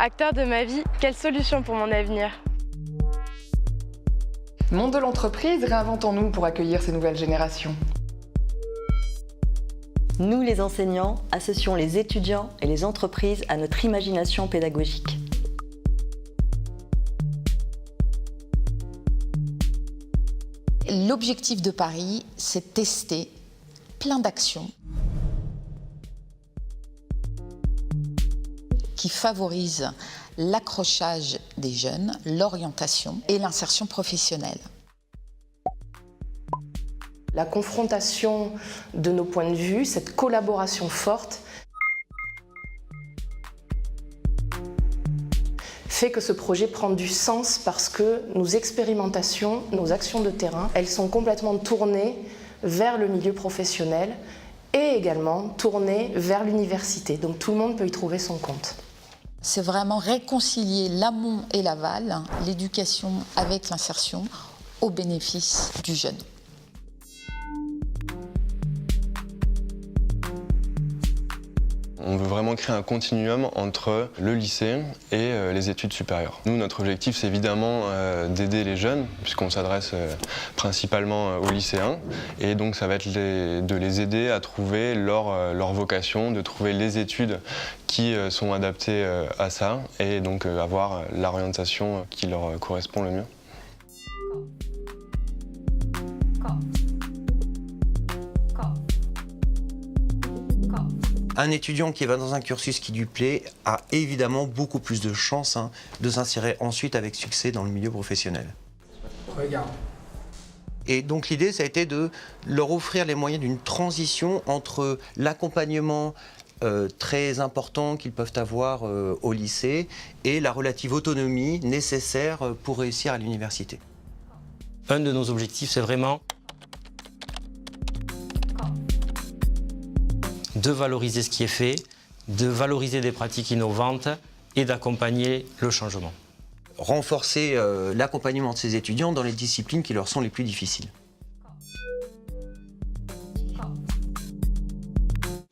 Acteur de ma vie, quelle solution pour mon avenir? Monde de l'entreprise, réinventons-nous pour accueillir ces nouvelles générations. Nous, les enseignants, associons les étudiants et les entreprises à notre imagination pédagogique. L'objectif de Paris, c'est de tester plein d'actions qui favorisent l'accrochage des jeunes, l'orientation et l'insertion professionnelle. La confrontation de nos points de vue, cette collaboration forte, fait que ce projet prend du sens parce que nos expérimentations, nos actions de terrain, elles sont complètement tournées vers le milieu professionnel et également tournées vers l'université. Donc tout le monde peut y trouver son compte. C'est vraiment réconcilier l'amont et l'aval, l'éducation avec l'insertion au bénéfice du jeune. On veut vraiment créer un continuum entre le lycée et les études supérieures. Nous, notre objectif, c'est évidemment d'aider les jeunes, puisqu'on s'adresse principalement aux lycéens. Et donc, ça va être de les aider à trouver leur vocation, de trouver les études qui sont adaptées à ça, et donc avoir l'orientation qui leur correspond le mieux. Un étudiant qui va dans un cursus qui lui plaît a évidemment beaucoup plus de chances de s'insérer ensuite avec succès dans le milieu professionnel. Regarde. Et donc l'idée, ça a été de leur offrir les moyens d'une transition entre l'accompagnement très important qu'ils peuvent avoir au lycée et la relative autonomie nécessaire pour réussir à l'université. Un de nos objectifs, c'est vraiment de valoriser ce qui est fait, de valoriser des pratiques innovantes et d'accompagner le changement. Renforcer l'accompagnement de ces étudiants dans les disciplines qui leur sont les plus difficiles.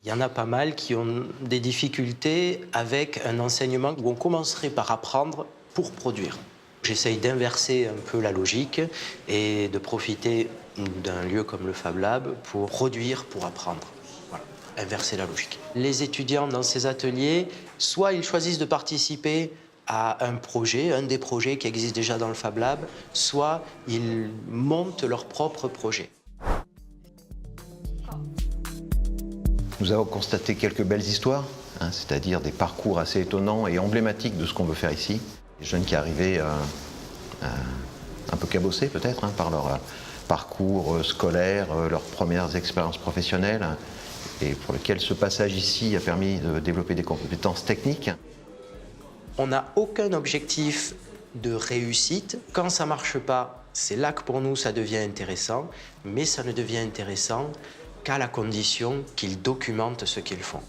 Il y en a pas mal qui ont des difficultés avec un enseignement où on commencerait par apprendre pour produire. J'essaye d'inverser un peu la logique et de profiter d'un lieu comme le Fab Lab pour produire, pour apprendre. Inverser la logique. Les étudiants dans ces ateliers, soit ils choisissent de participer à un projet, un des projets qui existent déjà dans le Fab Lab, soit ils montent leur propre projet. Nous avons constaté quelques belles histoires, c'est-à-dire des parcours assez étonnants et emblématiques de ce qu'on veut faire ici. Des jeunes qui arrivaient un peu cabossés peut-être par leur parcours scolaire, leurs premières expériences professionnelles, et pour lequel ce passage ici a permis de développer des compétences techniques. On n'a aucun objectif de réussite. Quand ça ne marche pas, c'est là que pour nous ça devient intéressant, mais ça ne devient intéressant qu'à la condition qu'ils documentent ce qu'ils font.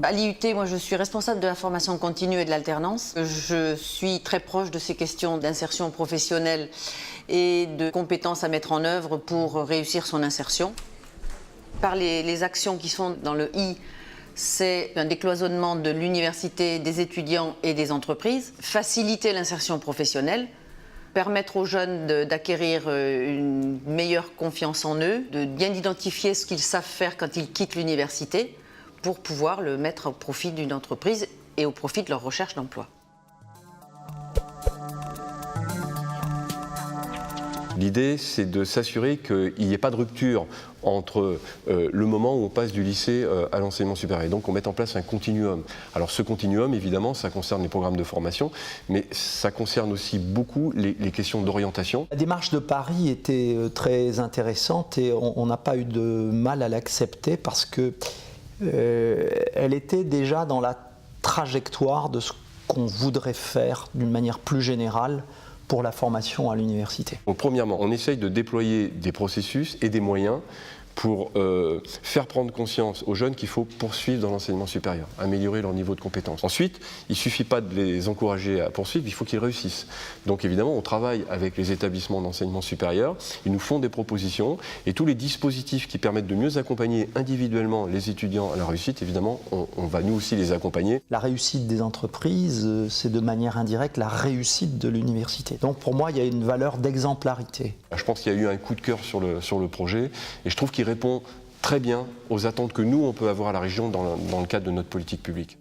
À l'IUT, moi, je suis responsable de la formation continue et de l'alternance. Je suis très proche de ces questions d'insertion professionnelle et de compétences à mettre en œuvre pour réussir son insertion. Par les actions qui sont dans le I, c'est un décloisonnement de l'université, des étudiants et des entreprises, faciliter l'insertion professionnelle, permettre aux jeunes d'acquérir une meilleure confiance en eux, de bien identifier ce qu'ils savent faire quand ils quittent l'université, pour pouvoir le mettre au profit d'une entreprise et au profit de leur recherche d'emploi. L'idée, c'est de s'assurer qu'il n'y ait pas de rupture entre le moment où on passe du lycée à l'enseignement supérieur. Et donc, on met en place un continuum. Alors, ce continuum, évidemment, ça concerne les programmes de formation, mais ça concerne aussi beaucoup les questions d'orientation. La démarche de Paris était très intéressante et on n'a pas eu de mal à l'accepter parce que elle était déjà dans la trajectoire de ce qu'on voudrait faire d'une manière plus générale pour la formation à l'université. Donc, premièrement, on essaye de déployer des processus et des moyens pour faire prendre conscience aux jeunes qu'il faut poursuivre dans l'enseignement supérieur, améliorer leur niveau de compétence. Ensuite, il ne suffit pas de les encourager à poursuivre, il faut qu'ils réussissent. Donc évidemment, on travaille avec les établissements d'enseignement supérieur, ils nous font des propositions et tous les dispositifs qui permettent de mieux accompagner individuellement les étudiants à la réussite, évidemment, on va nous aussi les accompagner. La réussite des entreprises, c'est de manière indirecte la réussite de l'université. Donc pour moi, il y a une valeur d'exemplarité. Je pense qu'il y a eu un coup de cœur sur le projet et je trouve qu'il répond très bien aux attentes que nous, on peut avoir à la région dans le cadre de notre politique publique.